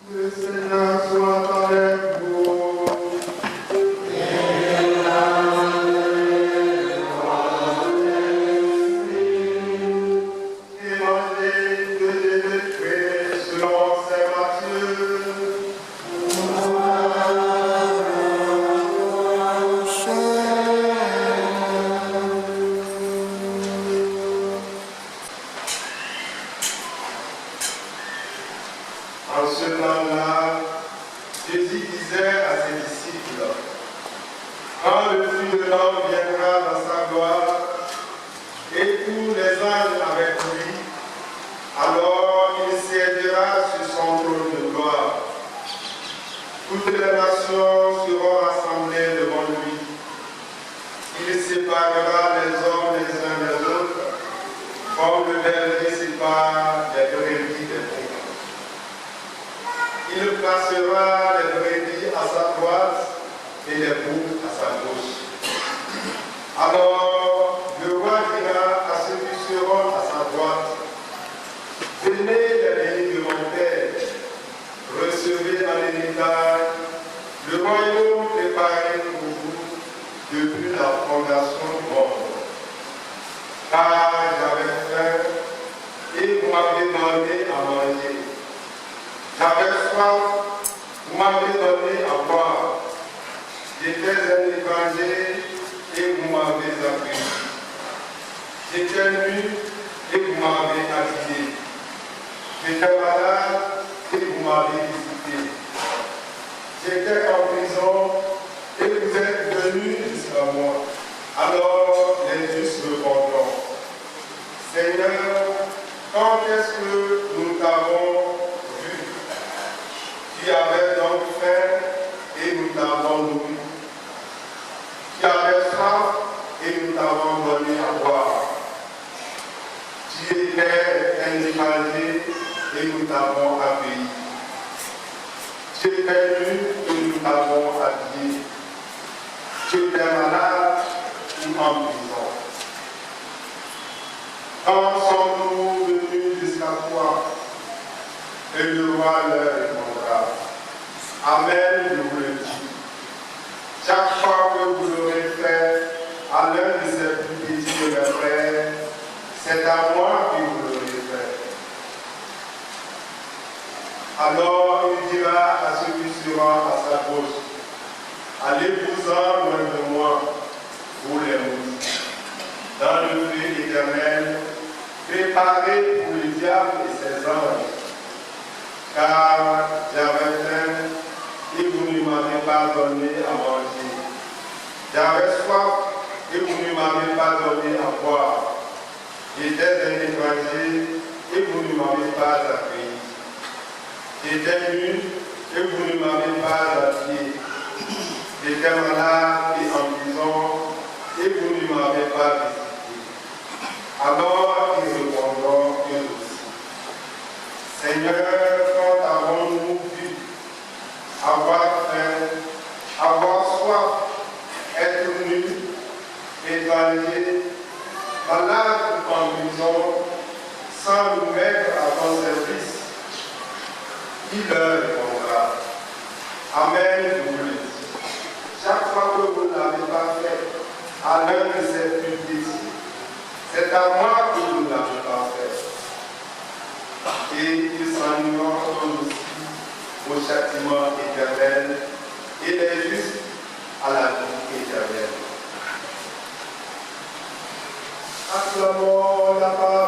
Le Seigneur soit avec vous. Évangile de Jésus-Christ selon saint Matthieu. En ce temps-là, Jésus disait à ses disciples, quand le Fils de l'homme viendra dans sa gloire, et tous les anges avec lui, alors il siégera sur son trône de gloire. Toutes les nations seront rassemblées devant lui. Il séparera les hommes les uns des autres, comme le berger sépare les brebis des boucs. Il placera les brebis à sa droite et les boucs à sa gauche. Alors le roi dira à ceux qui seront à sa droite, venez les bénis de mon Père, recevez en héritage le royaume préparé pour vous depuis la fondation du monde. Car j'avais faim et vous m'avez donné à manger. J'avais soif, vous m'avez donné à boire. J'étais un étranger et vous m'avez accueilli. J'étais nu et vous m'avez habillé. J'étais malade et vous m'avez visité. J'étais en prison et vous êtes venus jusqu'à moi. Alors les justes répondront, Seigneur, quand est-ce que nous t'avons vu? Tu avais donc faim et nous t'avons nourri. Tu avais soif et nous t'avons donné à boire. Tu étais un étranger et nous t'avons accueilli. Tu étais nu et nous t'avons habillé. Tu étais malade ou en prison. Quand sommes-nous venus jusqu'à toi? Et le roi leur répondra, Amen, je vous le dis. Chaque fois que vous l'aurez fait à l'un de ces plus petits de mes frères, c'est à moi que vous l'aurez fait. Alors il dira à ceux qui seront à sa gauche, allez-vous-en loin de moi, vous les maudits, dans le feu éternel, préparé pour le diable et ses anges. Car j'avais faim et vous ne m'avez pas donné à manger. J'avais soif et vous ne m'avez pas donné à boire. J'étais un étranger et vous ne m'avez pas accueilli. J'étais nu et vous ne m'avez pas habillé. J'étais malade et en prison et vous ne m'avez pas visité. Alors ils répondront eux aussi, Seigneur, quand avons-nous vu avoir faim, avoir soif, être nu, étranger, malade ou en prison, sans nous mettre à ton service? Il leur répondra, Amen, je vous le dis. Chaque fois que vous ne l'avez pas fait à l'un de ces plus petits, c'est à moi que vous ne l'avez pas fait. Et ils s'en iront aussi au châtiment éternel et les justes à la vie éternelle. Acclamons la parole.